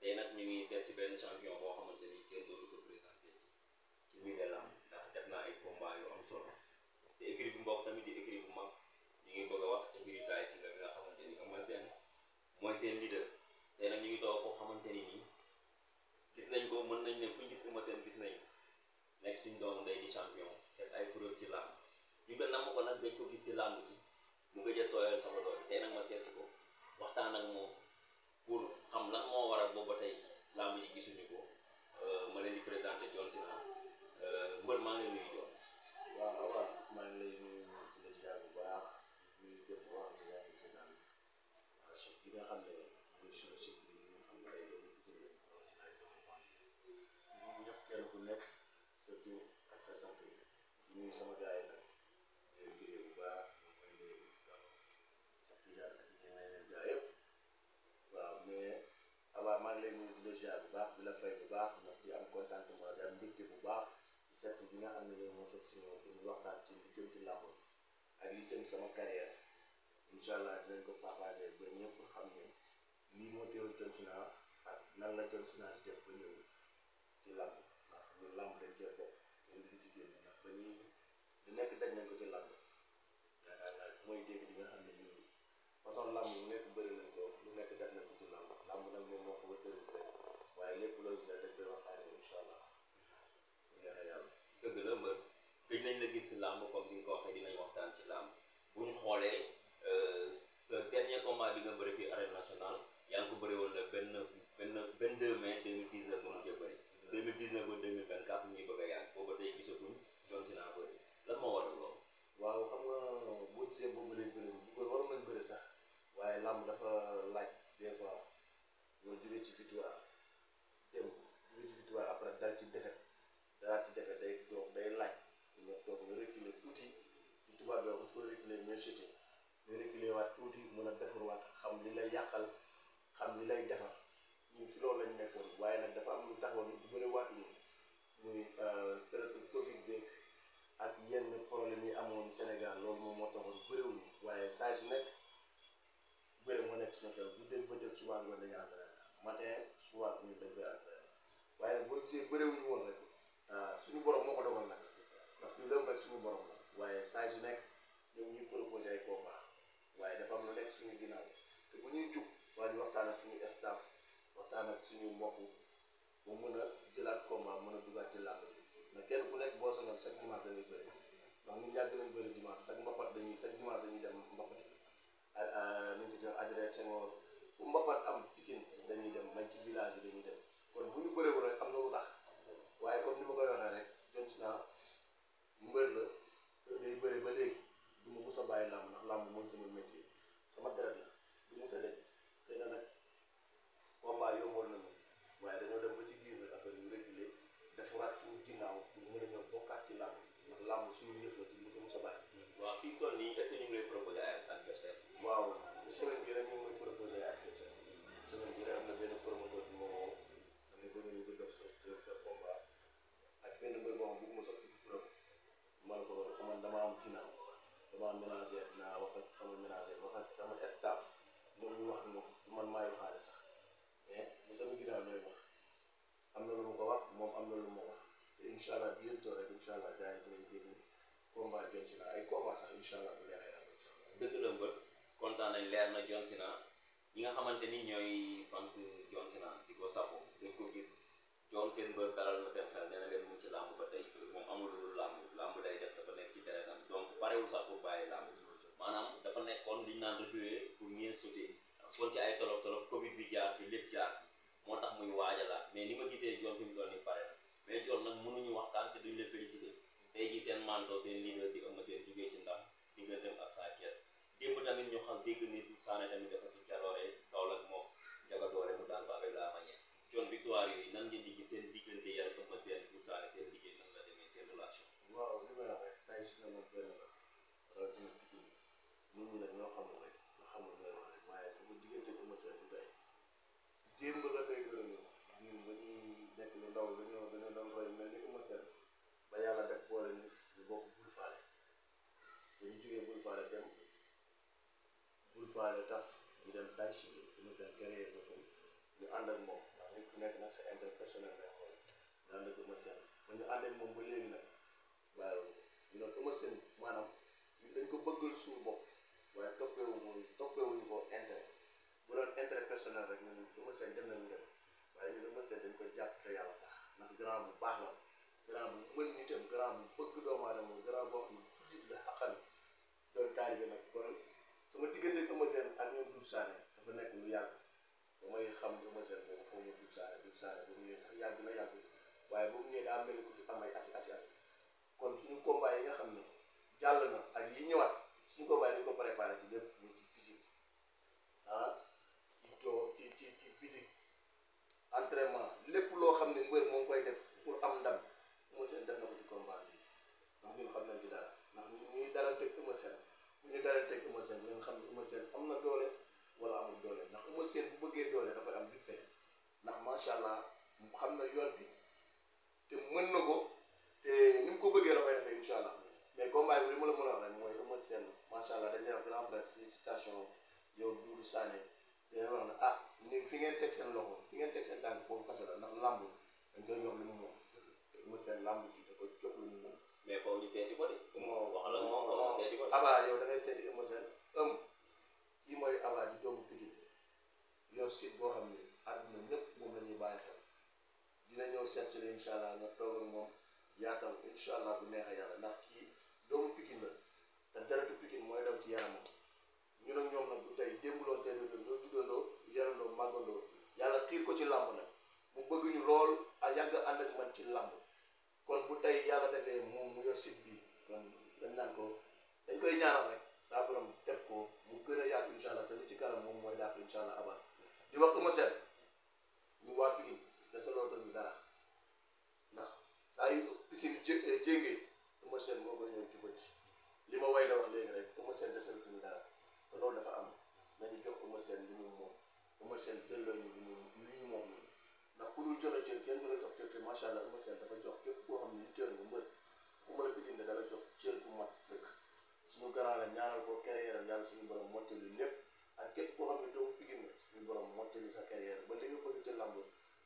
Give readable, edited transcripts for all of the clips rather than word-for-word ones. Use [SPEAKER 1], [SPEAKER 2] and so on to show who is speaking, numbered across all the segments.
[SPEAKER 1] tey nag ñu ngi seet si benn champion boo xamante ni kenn dootu ko présenté ci milieu lamb ndax def naa ay combat yu am solo te écurie bu mbokk tamit di écurie bu mag ñu ngi bëgg a wax écurie Tay Shinger bi nga xamante ni Eumeu Sène mooy seen leader tey nag ñu ngi toog koo xamante ni nii gis nañ ko mën nañ ne fu ñu gis Eumeu Sène gis nañ ko nekk suñ doomu ndey di champion def ay preuve ci lamb ñu gën namm ko nag gëj ko gis ci lamb ji mu gëj a tooyal sama doole tey nag ma seet si ko waxtaan ak moom pour xam lan moo waral booba tey lamb ji gisuñu ko ma leen di présenté John Sina mbër maa ngi lay nuyu John.
[SPEAKER 2] waaw waaw maa ngi lay nuyu di la ziar bu baax di nuyu képp koo xam ne yaa ngi seetaan chaîne bi nga xam ne mooy suñu site bi nga xam ne ay doomu Pikine lañ ko ci ay doomu Bambey ñëpp kenn ku nekk sa tur ak sa sant bi di nuyu sama gars yi nag di leen bëggee bu baax ñoom mooy nuyu sa tijaan ak ñeneen gars yëpp waaw mais abaa maa ngi lay nuyu di la ziar bu baax di la fay bu baax ndax di am contentement di am mbégte bu baax ci seet si bi nga xam ne ñoom moo seet si ñoom pour ñu waxtaan ci li jëm ci làmb ak li jëm sama carrière incha allah dinañ ko partagé ba ñëpp xam ne lii moo teewoon John Sina ak nan la John Sina di def ba ñëw ci làmb ndax ñun làmb dañ cee bokk ñun duñ ci génn ndax ba ñuy lu nekk daj nañ ko ci làmb yaakaar naa mooy dégg di nga xam ne ñun façon làmb lu nekk bëri nañ ko lu nekk def nañ ko ci làmb làmb nag moom moo ko ba tëru rek waaye lépp loo gis dañ koy waxtaanee incha allah neexee yàlla.
[SPEAKER 1] dëgg la mbër gëj nañ la gis ci làmb comme ni nga ko waxee dinañ waxtaan ci làmb bu ñu xoolee sa dernier combat bi nga bëri fii arène nationale yaa ngi ko bëri woon le 22 mai 2019 ba mujj a bëri 2019 ba 2024 ñuy bëgg a yàgg booba tey gisatuñ John Sina bëri lan moo waral loolu.
[SPEAKER 2] waaw xam nga boo gisee boobu lay bëri bu waroon nañ bëri sax waaye làmb dafa laaj des fois ñoo jóge ci victoire dem jóge ci victoire après dal ci défaite dalaat ci défaite day toog day laaj nga toog nga reculer tuuti ci tubaab bi il faut reculer mieux chuter nga reculer waat tuuti mën a defarwaat xam li lay yàqal xam li lay defar ñun ci loolu lañ nekkoon waaye nag dafa am lu taxawoon bu bëri waat ñu muy période Covid beeg ak yenn problème yi amoon Sénégal loolu moom moo taxoon bëriwuñu waaye saa su nekk bëri moo nekk suñu xel bu dee bëccëg souvent nga dañuy entraîné matin souvent ñu dañ koy entraîné waaye nag boo gisee bëriwuñu woon rek suñu borom moo ko dogal nag ndax fii lépp rek suñu borom la waaye saa su nekk ñoom ñuy proposé ay combat waaye dafa am lu nekk suñu ginnaaw te bu ñuy jug waa ñu waxtaan ak suñu staff waxtaan ak suñu mbokk mu mën a jëlaat combat mën a dugaat ci làmb bi mais kenn ku nekk boo sonoon chaque dimanche dañuy bëri ndax ñun yàgg nañ bëri dimanche chaque mbapat chaque dimanche dañuy dem mbapat yi nu ñu ko jox adresse Senghor fu mbapat am Pikine dañuy dem même ci village yi dañuy dem kon bu ñu bëreewul rek am na lu tax waaye comme ni ma koy waxee rek John Sina mbër la te day bëri ba léegi du ma mus a bàyyi làmb ndax làmb mooy sama métier sama deret la du mus a denc xëy na nag combat yomboon na moom waaye dañoo dem ba ci biir nag après ñu réguler defaraat suñu ginnaaw pour mën a ñëw bokkaat ci làmb ndax làmb suñu yëf la te du ko mus a bàyyi.
[SPEAKER 1] waaw fi mu toll nii est-ce que ñu ngi lay proposé ay adversaire.
[SPEAKER 2] waaw semaine bi rek ñu ngi may proposé ay adversaire semaine bi rek am na benn promoteur bi ma woo xam ne bëgg nañu ko def sa combat ak benn mbir boo xam bëgguma sax tudd turam man ko man dama am ginnaaw dama am ménager dinaa wax ak sama ménager wax ak sama staff ñoom ñu wax moom man maay waxaale sax mais li sama ginnaaw ñooy wax am na lu ma ko wax moom am na lu ma wax te incha allah bientôt rek incha allah gars yi dinañ dégg combat John Sina ay combat sax incha allah bu neexee yàlla incha allah.
[SPEAKER 1] dëgg la mbër kontaan nañ leer na John Sina ñi nga xamante ni ñooy fant John Sina di ko safo dañ ko gis John seen mbër dalal na seen xel nee na leen mu ci làmb ba tey moom amul lu dul làmb lay def dafa nekk ci deretam donc parewul sax pour bàyyi làmb maanaam dafa nekkoon liñ naan reculer pour mieux sauter kon ci ay tolof tolof Covid bi jaar fi lépp jaar fi moo tax muy waajalaat mais ni ma gisee John fi mu doon ni pare na mais John nag mënuñu waxtaan te duñ la félicité tey ji seen manto seen leader di Eumeu Sène jugee ci ndam digganteem ak Sa Thiès démb tamit ñu xam dégg ni Sané tamit dafa ci caloore Kaolack moom Ndiaga Doore mu daan ko avec la manière John victoire yooyu nan ngeen di gis seen diggante yàlla Eumeu Sène pour Sané seen liggéey nan la demee seen relation.
[SPEAKER 2] waaw li may wax rek Tay Shinger moom benn la rawatina Pikine nit ñi nag ñoo xamul rek nga xamul ngay wax rek waaye sama diggante Eumeu Sène du tey démb la tey gën a ñëw ñun ba ñuy nekk lu ndaw dañoo doon roy mel ni Eumeu Sène ba yàlla def boole ñu bokk bul faale ba ñu jógee bul faale dem bul faale tas ñu dem Tay Shinger Eumeu Sène créé boppam ñu ànd ak moom ndax nekk nag sa intérêt personnel ngay xool daan dëgg Eumeu Sène ba ñu àndee moom ba léegi nag waaye ñu doon Eumeu Sène maanaam dañ ko bëggal suñu bopp waaye toppeewuñu ko intérêt bu doon intérêt personnel rek ñun Eumeu Sène dem nañu dem waaye ñun Eumeu Sène dañ ko jàpp te yàlla tax ndax grand bu baax la grand bu mën nitam grand bu bëgg doomu aadama grand boo xam ne tuuti la xaqal doon taalibe nag kon sama diggante ak Eumeu Sène ak ñoom Doudou Sané dafa nekk lu yàgg ba may xam Eumeu Sène boobu xaw ma Doudou Sané ba mu ñëwee sax yàgg na yàgg waaye ba mu ñëwee daa mel ni ku fi am ay ati kon suñu combat yi nga xam ne jàll na ak yi ñëwaat suñu combat yi dañu ko préparé ci lépp ñu ci physique ci physique entraînement lépp loo xam ne mbër moo ngi koy def pour am ndam Eumeu Sène def na ko ci combat bi ndax ñun xam nañ ci dara ndax ñuy dalal teg Eumeu Sène bu ñu dalal teg Eumeu Sène ngeen xam ne Eumeu Sène am na doole wala amul doole ndax Eumeu Sène bu bëggee doole dafay am vite fait ndax macha allah xam na yoon bi te mën na ko te ni mu ko bëggee la koy defee incha allah mais combat bi li ma la mën a wax rek mooy Eumeu Sène macha allah dañuy wax grand frère félicitation yow Doudou Sané dañuy wax ne ah ni fi ngeen teg seen loxo fi ngeen teg seen tànk foofu kese la ndax làmb dañ koy jox lu mu moom Eumeu Sène làmb ji da koy jox lu mu moom.
[SPEAKER 1] mais foofu ñu seeti ko de.
[SPEAKER 2] moo
[SPEAKER 1] wax la moom foofu ñu seeti ko de.
[SPEAKER 2] Aba yow da ngay seeti Eumeu Sène kii mooy Aba ji doomu Pikine yor site boo xam ne àdduna ñëpp moom la ñuy bàyyi xel dina ñëw seet si la incha allah nga toog ak moom yaatal incha allah bu neexee yàlla ndax kii doomu Pikine la te deretu Pikine mooy daw ci yaramam ñun ak ñoom nag bu tey démbuloon tey ñoo jugandoo yarandoo màggandoo yàlla xiir ko ci làmb nag mu bëgg ñu lool a yàgg ànd ak man ci làmb kon bu tey yàlla defee moom mu yor site bi kon dañ naan ko dañ koy ñaanal rek saa borom def ko mu gën a yaatu incha allah te li ci kanam moom mooy dàq incha allah Aba di wax Eumeu Sène ñu waa Pikine te sa lootal ñu dara ndax saa yu Pikine jéngee Eumeu Sène moo koy ñëw jubanti li ma way la wax léegi rek Eumeu Sène desalatuñu dara te loolu dafa am nañu jox Eumeu Sène li mu moom Eumeu Sène delloo ñu li ñu moom ñun ndax ku dul joxe cër kenn du la jox cër te macha allah Eumeu Sène dafa jox képp koo xam ne cër nga mbër ku mën a Pikine dala jox cër bu mat sëkk suñu grand la ñaanal ko carrière am yàlla suñu borom mottali lépp ak képp koo xam ne doomu Pikine nga suñu borom mottali sa carrière ba li nga bëgg ci làmb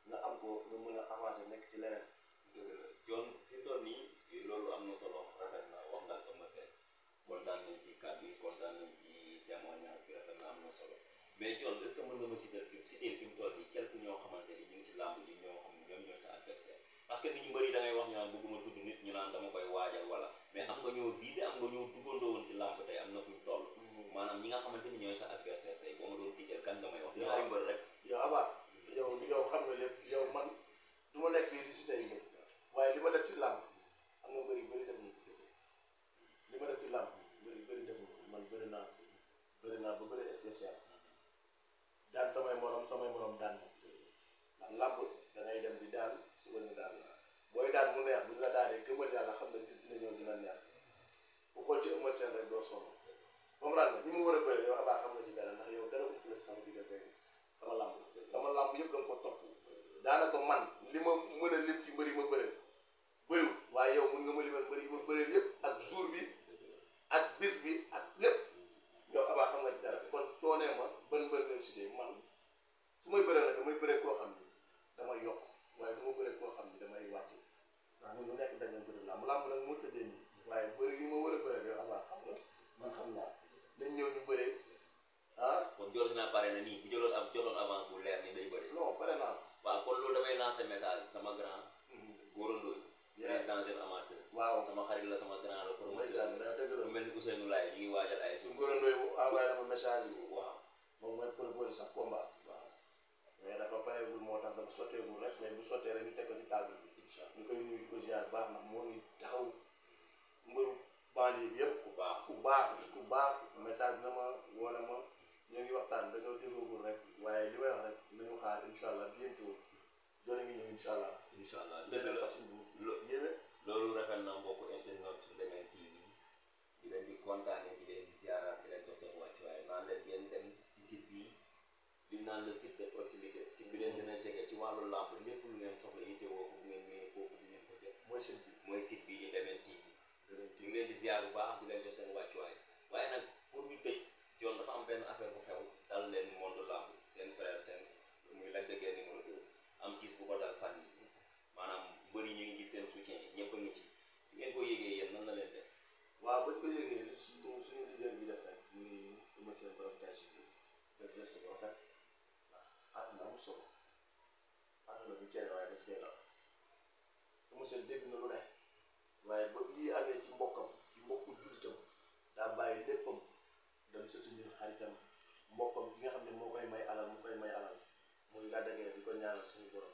[SPEAKER 2] nga am ko nga mën a avancer nekk ci leneen.
[SPEAKER 1] dëgg la John fi mu toll nii loolu am na solo rafet na wax nga ak Eumeu Sène kontaan nañ ci kàddu yi kontaan nañ ci témoignage bi rafet na am na solo mais John est-ce que mën nga ma citer fi mu toll nii quelques ñoo xamante ni ñu ngi ci làmb ji ñoo xam ne ñoom ñooy sa adversaire parce que nit ñu bëri da ngay wax ñu naan bëgguma tudd nit ñu naan dama koy waajal wala mais am nga ñoo visé am nga ñoo duggandoo woon ci làmb tey am na fu ñu toll maanaam ñi nga xamante ni ñooy sa adversaire tey boo ma doon citer kan nga may wax ñaari mbër rek
[SPEAKER 2] yow Aba yow xam nga lépp yow man du ma nekk fii di citer yi mbër waaye li ma def ci làmb am na bëri defuñu ko li ma def ci làmb bëri defuñu ko man bëri naa ba bëri spécial daan samay morom daan ndax làmb da ngay dem di daan suba ñu daan booy daan mu neex bu ñu la daanee gëmal yàlla xam ne bis dina ñëw dina neex bu xool ci Eumeu Sène rek doo sonn comprendre nga ñi mu war a bëri yow Aba xam nga ci dara ndax yow dara umpale sama diggante sama làmb yëpp da nga ko topp daanaka man li ma mën a lim ci mbëri ma bëri bëriwul waaye yow mun nga ma limal mbëri ma bëri yëpp ak jour bi ak bis bi ak lépp yow Aba xam nga ci dara kon soo nee ma ban mbër nga cité man su may bëree nag damay bëree koo xam ni damay yokk waaye du ma bëree koo xam ni damay wàcc ndax ñun lu nekk dañ leen ko def làmb nag moo tëddee nii waaye bëri yi ma war a bëree yow Aba xam nga man xam naa dañ ñëw ñu bëree
[SPEAKER 1] kon jot naa pare na nii bu jotoon avance bu leer ni day bëri
[SPEAKER 2] non pare naa
[SPEAKER 1] waaw kon loolu damay lancer message sama grand Gora Ndoye président jeune amateur
[SPEAKER 2] waaw
[SPEAKER 1] sama xarit la sama grand la promoteur
[SPEAKER 2] dëgg la
[SPEAKER 1] bu mel ni Ousseynou Laye ñu ngi waajal ay suuf
[SPEAKER 2] Gora Ndoye bu envoyé na ma message yi
[SPEAKER 1] waaw
[SPEAKER 2] moom mooy proposé sax combat
[SPEAKER 1] waaw
[SPEAKER 2] mais dafa pareegul moo tax dafa sotteegul rek mais bu sottee rek ñu teg ko ci table bi incha allah ñu koy nuyu di ko ziar baax ndax moo ngi taxaw mbëru banlieue bi yëpp ku baax message na ma woo na ma ñoo ngi waxtaan dañoo déggagul rek waaye li may wax rek nañu xaar incha allah bientôt doole ngi ñëw incha allah
[SPEAKER 1] dëgg la
[SPEAKER 2] fasin bu yéeme
[SPEAKER 1] loolu rafet na mbokku internet Ndemen TV di leen di kontaane di leen ziaraat di leen jox seen wàccuwaay naan leen ngeen dem ci site bi di naan le site de proximité site bi leen gën a jege ci wàllu làmb lépp lu ngeen soxla yittewoo ko bu ngeen ñëwee foofu di ngeen ko jot mooy site bi di Ndemen TV ñu ngi leen di ziar bu baax di leen jox seen wàccuwaay waaye nag pour ñu tëj John dafa am benn affaire bu xew dal leen monde làmb seen frère seen muy Lac de Guiers numéro 2 am gis
[SPEAKER 2] ma seen borom tâche bi def geste bu rafet ndax àdduna am solo àdduna bu cere waaye des koy la ma seen dégg na lu ne waaye ba lii amee ci mbokkam ci mbokku jullitam daa bàyyi léppam dem soutenir xaritam mbokkam bi nga xam ne moo koy may alal mu koy may alal muy Lac de Guiers di ko ñaanal suñu borom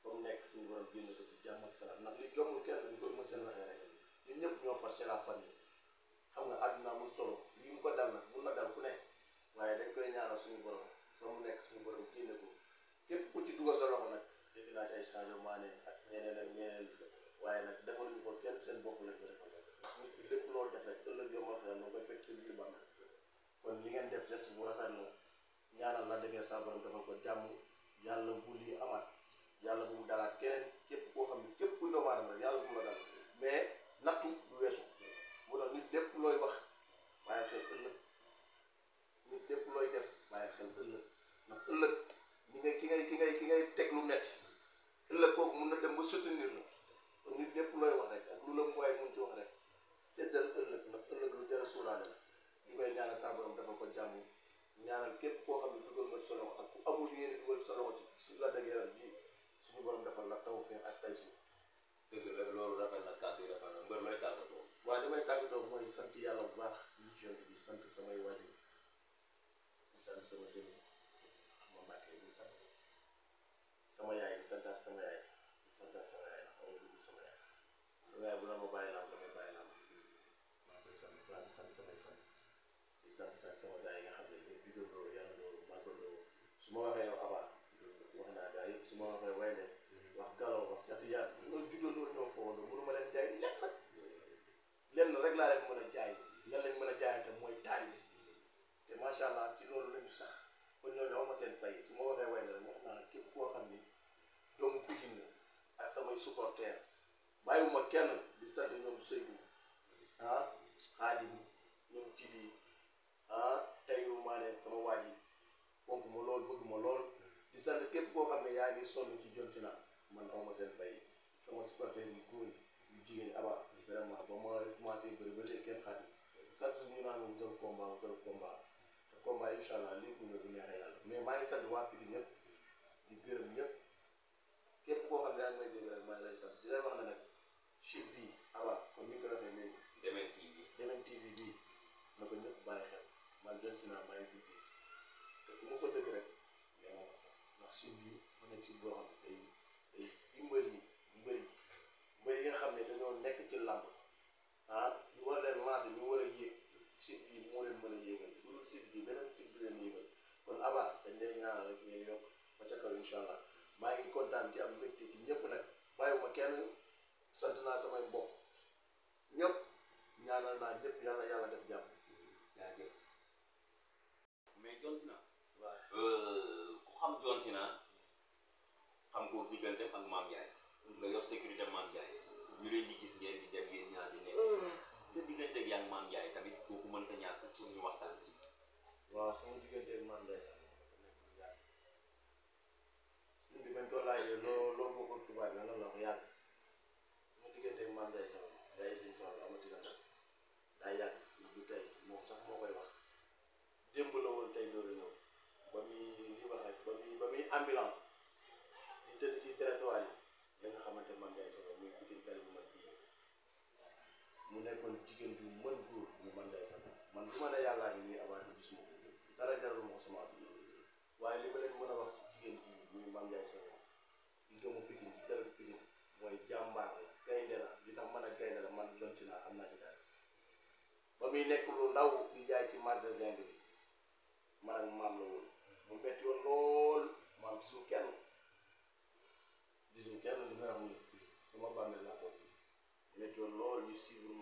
[SPEAKER 2] fa mu nekk suñu borom génn ko ci jàmm ak salaam ndax li jommul kenn ñu ko ma seen waxee rek ñun ñëpp ñoo far c'est la famille xam nga àdduna amul solo lii mu ko dal nag mun na dal ku ne waaye dañ koy ñaanal suñu borom fa mu nekk suñu borom génne ko képp ku ci dugal sa loxo nag dégg naa ci ay Sadio Mané ak ñeneen ak ñeneen waaye nag defaluñu ko kenn seen bopp lañ ko defal ndax nit ki lépp loolu def rek ëllëg yow moo xam ne koy fekk seen biir bàmmeel kon li ngeen def geste bu rafet la ñaanal Lac de Guiers sa borom defal ko jàmm yàlla bu lii amaat yàlla bu mu dalaat keneen képp koo xam ne képp kuy doomu aadama rek yàlla bu mu la dal mais nattu du weesu moo tax nit lépp looy wax bàyyi xel ëllëg nit lépp looy def bàyyi xel ëllëg ndax ëllëg ki ngay teg lu metti ëllëg kooku mun na dem ba soutenir la kon nit lépp looy wax rek ak lu la mu waaye mun ci wax rek seddal ëllëg ndax ëllëg lu jar a suuraale la ñu koy ñaanal sa borom defal ko jàmm ñaanal képp koo xam ne dugal nga sa loxo ak ku amul yéen dugal sa loxo ci Lac de Guiers bi suñu borom defal la tawfeex ak taysiir.
[SPEAKER 1] dëgg la loolu rafet na kàddu yi rafet na mbër looy tàggatoo.
[SPEAKER 2] waaw li may tàggatoo mooy sant yàlla bu baax li ci yonent bi sant samay waajur di sant sama sëriñ ma Mbàkke di sant sama yaay di santaat sama yaay di santaat sama yaay ndax amul dugg sama yaay bu la ma bàyyi laam damay bàyyi laam maa koy sant baax di sant samay fan di sant ak sama gars yi nga xam ne ñoom juddoo yàlla loolu màggaloo su ma waxee yow Aba wax naa gars yëpp su ma waxee Wayle wax Galo wax Cheikh Tidiane ñoo juddoo ñoo fowandoo mënu ma leen jaay lenn rek laa leen mën a jaay lan lañ mën a jaayante mooy taalibe te macha allah ci loolu lañu sax kon ñooñu aw ma seen fay su ma waxee Wayle rek wax naa képp koo xam ni doomu Pikine la ak samay supporter bàyyiwuma kenn di sant ñoom Seydou Xaadim ñoom Tibi Tayrou Mané sama waa ji fonk ma lool bëgg ma lool di sant képp koo xam ne yaa ngi sonn ci John Sina man aw ma seen fay sama supporter yu góor yu jigéen Aba vraiment ba ma commencé bëri ba léegi kenn xaati chaque jour ñu naan wutal combat te combat incha allah léegi ñu bu neexee yàlla mais maa ngi sant waa Pikine ñëpp di gërëm ñëpp képp koo xam ne yaa ngi may dégg rek maa ngi lay sant di leen wax ne nag chute bii Aba comme ni nga ko waxee léegi Demen TV bii na ko ñëpp bàyyi xel man John Sina maa ngi ci biir te ku ma fa dëgg rek yaa ma sax ndax chute bii fa nekk chute boo xam ne day dimbali mbëri yi nga xam ne dañoo nekk ci làmb ñu war leen lancer ñu war a yéeg chute bii moo leen mën a yéegal bu dul chute bii beneen chute bi leen yéegal kon Aba dañ leen ñaanal rek ngeen yokk ba ca kaw incha allah maa ngi kontaan di am mbégte ci ñëpp nag bàyyiwuma kenn sant naa samay mbokk ñëpp ñaanal naa ñëpp yàlla def jàmm.
[SPEAKER 1] jaajëf mais John Sina.
[SPEAKER 2] waaw
[SPEAKER 1] ku xam John Sina xam ko digganteem ak Mame Ndiaye. nga yor sécurité Mame Ndiaye. ñu leen di gis ngeen di dem yéen ñaar di nekk. sa digganteeg yaa ngi Mame Ndiaye tamit kooku mënta ñàkk pour ñu waxtaan ci.
[SPEAKER 2] waaw sama digganteeg Mame Ndiaye sax dafa nekk lu yàgg. suñ bi bañ ko laajee loo bokkoon tubaab bi lan la wax yàgg sama digganteeg Mame Ndiaye sax day suñu soxla amati na dara daa yàgg du tey moom sax moo koy wax démb la woon tey door a ñëw ba muy li wax rek ba muy ambulant di tëdd ci territoire yi la nga xamante Mame Ndiaye sax muy Pikine kari bu mag bii mu nekkoon jigéen ju mën góor mu Mame Ndiaye sax man bu ma ne yàllaa ni nii abaati gisuma dara jarul ma ko sama àdduna waaye li ma leen mën a wax ci jigéen ji muy Mame Ndiaye sax di gëmu Pikine di dara Pikine mooy jàmbaar la gaynde la li tax mën a gaynde la man John Sina xam naa ci dara ba muy nekk lu ndaw di jaay ci marché zinc bi man ak maam la woon mu metti woon lool maam gisul kenn li may wax nii sama bàmmeel laa ko metti woon lool ñu suivre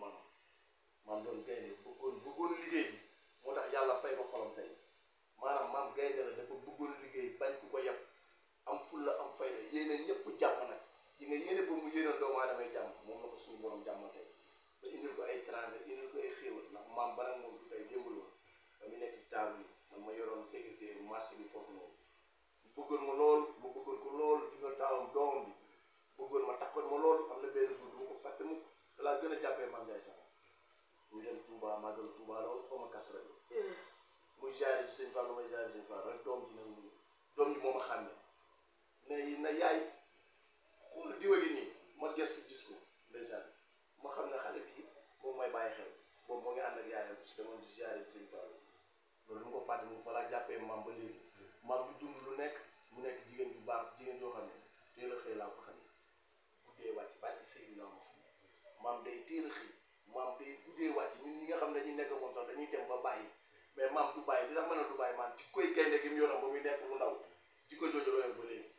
[SPEAKER 2] maam doon gaynde bëggoon liggéey bi moo tax yàlla fay ko xolam tey maanaam maam gaynde la dafa bëggoon liggéey bañ ku ko yab am fulla am fayda yéene ñëpp jàmm nag yi nga yéene ba mu yéenoon doomu aadamay jàmm moom la ko suñu borom jàmmal tey ba indil ko ay teraanga indil ko ay xéewal ndax maam ba nag moom tey démbul woon ba mu nekk table yi man ma yoroon sécurité marché bi foofu noonu mu bëggoon ko lool di nga taawam doomam bi bëggoon ma takkoon ma lool am na benn jour du ma ko fàtte mu laa gën a jàppee Mame Ndiaye sax ñu dem Touba màggal Touba lool xaw ma kas rajo ci sëñ Fall may ziare sëñ Fall rek doom ji moom a xàmme ne na yaay xool diwa gi nii ma gestu gis ko ndeysaan ma xam ne xale bii moom mooy bàyyi xel boobu moo ngi ànd ak yaayam demoon ci ziare ci sëñ Fall loolu mu ko fàtte mu fa laa jàppee maam ba léegi maam bi dund lu nekk mu nekk jigéen ju baax jigéen joo xam ne teel a xëy laa ko xam ne guddee wàcc bàcc sëy naa ma xam maam day teel a xëy maam day guddee wàcc ñun ñi nga xam ne dañuy nekk moom sax dañuy dem ba bàyyi mais maam du bàyyi dina mën a du bàyyi maam ci koy gaynde gi mu yoroon ba muy nekk mu ndaw ci ko jooju la yor ba léegi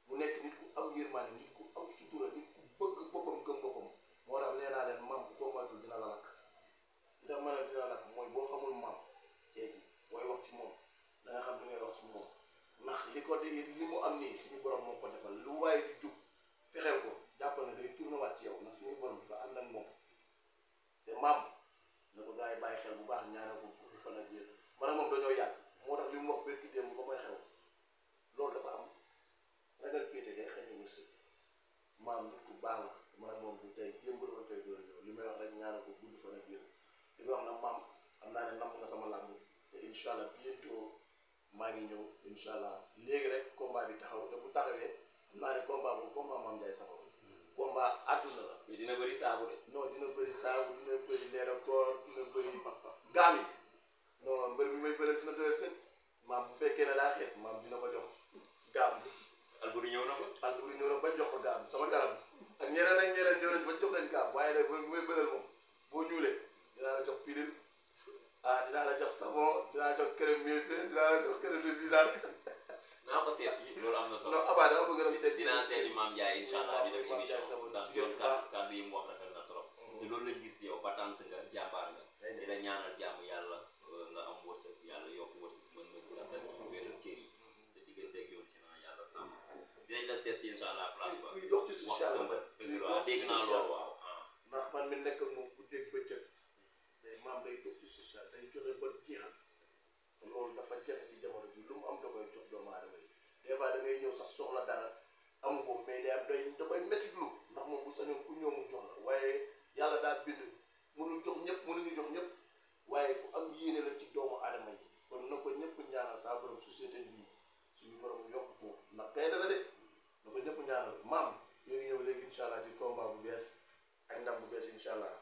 [SPEAKER 2] mu nekk nit ku am yërmande nit ku am sutura nit ku bëgg boppam gëm boppam moo tax nee naa leen maam ku ko moytul dina la lakk dina mën a dina lakk mooy boo xamul maam ceeci booy wax ci moom da nga xam li ngay wax ci moom ndax li mu am nii suñu borom moo ko defal lu waaye di jub fexeel ko jàppal na day tourné waat ci yow ndax suñu borom dafa ànd ak moom te maam na ko gars yi bàyyi xel bu baax ñaanal ko bu fan ak yéen man ak moom dañoo yàgg moo tax li mu wax berki démb ba may xew loolu dafa am ragal péete day xëy na wërsëg maam nit ku baax la man ak moom du tey démb la koy door ñëw li may wax rek ñaanal ko gudd fan ak yéen li may wax nag maam xam naa ne namm nga sama làmb te incha allah bientôt maa ngi ñëw incha allah léegi rek combat bi taxaw te bu taxawee xam naa ne combat boobu combat Mame Ndiaye Savon combat àdduna la.
[SPEAKER 1] mais dina bëri saabu de.
[SPEAKER 2] non dina bëri saabu dina bëri leerakoor dina bëri gaam yi non mbër mi may bëri dina doyal sëñ maam bu fekkee ne daa xees maam dina ko jox gaam.
[SPEAKER 1] Alboury ñëw na ko.
[SPEAKER 2] Alboury ñëw na bañ jox ko gaam sama kanam ak ñeneen ñëw nañ bañ jox leen gaam waaye nag mbër mi may bëral moom boo ñuulee dinaa la jox pilule dinaa la jox savon dinaa la jox crème mille dinaa la jox crème de visage.
[SPEAKER 1] naa ko seet yi loolu am na solo.
[SPEAKER 2] non Abba dama bëgg a seet
[SPEAKER 1] dinaa seeti Mame Ndiaye incha allah ñu def émission ndax yoon kàddu yi mu wax rafet na trop. te loolu lañ gis yow batante nga jàmbaar nga. di la ñaanal jàmm yàlla nga am wërsëg yàlla yokk wërsëg mën nga kattan wéeral cër yi sa digganteeg yoon si naa yàlla sàmm dinañ la seet si incha allah place ba.
[SPEAKER 2] kuy dox ci social
[SPEAKER 1] wax sa mbër dëgg la dégg naa loolu waaw.
[SPEAKER 2] ndax man mi nekk moom bu dégg bëccëg day maam day dox ci social day joxe ba jeexal loolu dafa jafe ci jamono ji lu mu am da koy jox doomu aadama yi des fois da ngay ñëw sax soxla dara amu ko mais day am da koy métti lu ndax moom bu sañoon ku ñëw mu jox la waaye yàlla daa bind mënul jox ñëpp mënuñu jox ñëpp waaye ku am yéene la ci doomu aadama yi kon na ko ñëpp ñaanal saa borom société bii suñu borom yokk ko ndax kay dana de na ko ñëpp ñaanal maam ñoo ngi ñëw léegi incha allah ci combat bu bees ak ndam bu bees incha allah.